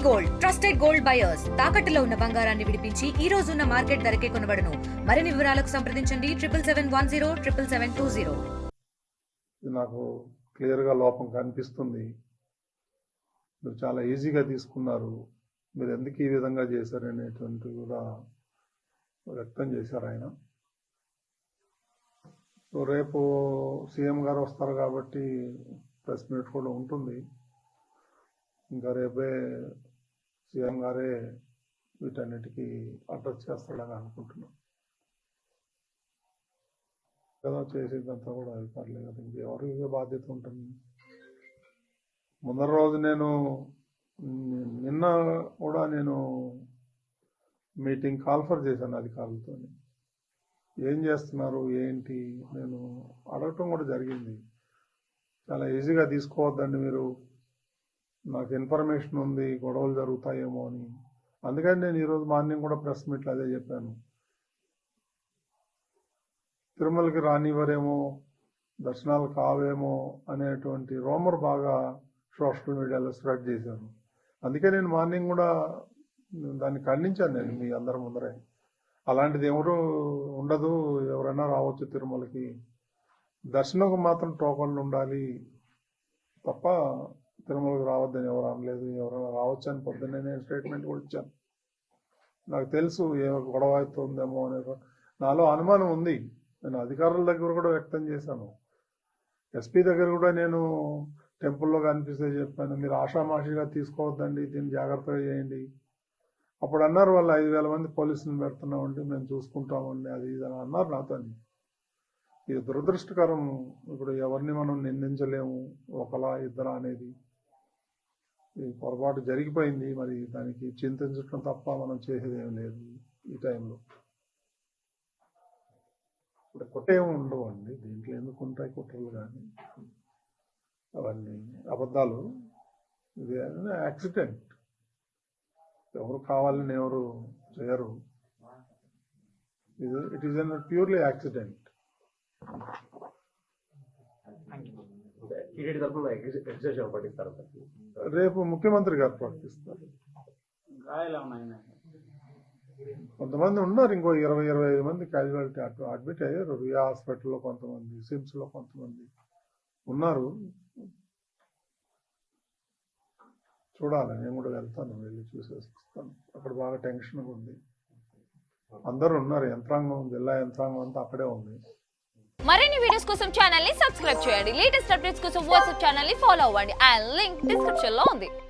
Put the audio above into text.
Gold trusted gold buyers తాకట్టులో ఉన్న బంగారాన్ని విడిపించి ఈ రోజు ఉన్న మార్కెట్ ధరకే కొనబడును. మరిన్ని వివరాలకు సంప్రదించండి 7771077720. నాకు క్లియర్ గా లోపం కనిపిస్తుంది. మీరు చాలా ఈజీగా తీసుకున్నారు, మీరు ఎందుకు ఈ విధంగా చేశారనేటువంటి కూడా వ్యక్తం చేశారు ఆయన. సో రేపు సీఎం గారు వస్తారు కాబట్టి ప్రెస్ మీట్ కూడా ఉంటుంది. ఇంకా రేపే సీఎం గారే వీటన్నిటికీ అడ్రస్ చేస్తాడని అనుకుంటున్నాం కదా. చేసేదంతా కూడా అధికారులే కదా, ఇంకెవరికి బాధ్యత ఉంటుంది. ముందర రోజు నిన్న కూడా నేను మీటింగ్ కాల్ఫర్ చేశాను అధికారులతో. ఏం చేస్తున్నారు ఏంటి నేను అడగటం కూడా జరిగింది. చాలా ఈజీగా తీసుకోవద్దండి మీరు, నాకు ఇన్ఫర్మేషన్ ఉంది గొడవలు జరుగుతాయేమో అని. అందుకని నేను ఈరోజు మార్నింగ్ కూడా ప్రెస్ మీట్లో అదే చెప్పాను. తిరుమలకి రానివ్వరేమో, దర్శనాలు కావేమో అనేటువంటి రూమర్ బాగా సోషల్ మీడియాలో స్ప్రెడ్ చేశాను. అందుకే నేను మార్నింగ్ కూడా దాన్ని ఖండించాను నేను మీ అందరి ముందరే. అలాంటిది ఎవరు ఉండదు, ఎవరైనా రావచ్చు తిరుమలకి, దర్శనంకు మాత్రం టోకన్లు ఉండాలి తప్ప తిరుమలకు రావద్దని ఎవరు అనలేదు. ఎవరైనా రావచ్చు అని పొద్దున్నే నేను స్టేట్మెంట్ కూడా ఇచ్చాను. నాకు తెలుసు ఏ గొడవ అవుతుందేమో అనే నాలో అనుమానం ఉంది. నేను అధికారుల దగ్గర కూడా వ్యక్తం చేశాను. ఎస్పీ దగ్గర కూడా నేను టెంపుల్లో కనిపిస్తే చెప్పాను, మీరు ఆషామాషిగా తీసుకోవద్దండి, దీన్ని జాగ్రత్తగా చేయండి. అప్పుడు అన్నారు వాళ్ళు 5,000 మంది పోలీసులను పెడుతున్నామండి, మేము చూసుకుంటామండి, అది ఇది అని అన్నారు నాతో. ఇది దురదృష్టకరం. ఇప్పుడు ఎవరిని మనం నిందించలేము, ఒకలా ఇద్దరా అనేది. ఈ పొరపాటు జరిగిపోయింది, మరి దానికి చింతించడం తప్ప మనం చేసేది ఏం లేదు ఈ టైంలో. ఇప్పుడు కుట్రేమి ఉండవు అండి దీంట్లో, ఎందుకు ఉంటాయి కుట్రలు కానీ అవన్నీ అబద్ధాలు. ఇది యాక్సిడెంట్, ఎవరు కావాలని ఎవరు చేయరు. It is an purely accident. రేపు ముఖ్యమంత్రి గారు ప్రకటిస్తారు. కొంతమంది ఉన్నారు, ఇంకో 20-25 మంది క్యాజువాలిటీ అడ్మిట్ అయ్యారు. రియా హాస్పిటల్లో కొంతమంది, సిమ్స్ లో కొంతమంది ఉన్నారు. చూడాలి, నేను కూడా వెళ్తాను, వెళ్ళి చూసేసి వస్తాను. అక్కడ బాగా టెన్షన్గా ఉంది, అందరూ ఉన్నారు, యంత్రాంగం, జిల్లా యంత్రాంగం అంతా అక్కడే ఉంది. మరిన్ని వీడియోస్ కోసం ఛానల్ ని సబ్స్క్రైబ్ చేయండి. లేటెస్ట్ అప్డేట్స్ కోసం వాట్సాప్ ఛానల్ ని ఫాలో అవ్వండి. ఆ లింక్ డిస్క్రిప్షన్ లో ఉంది.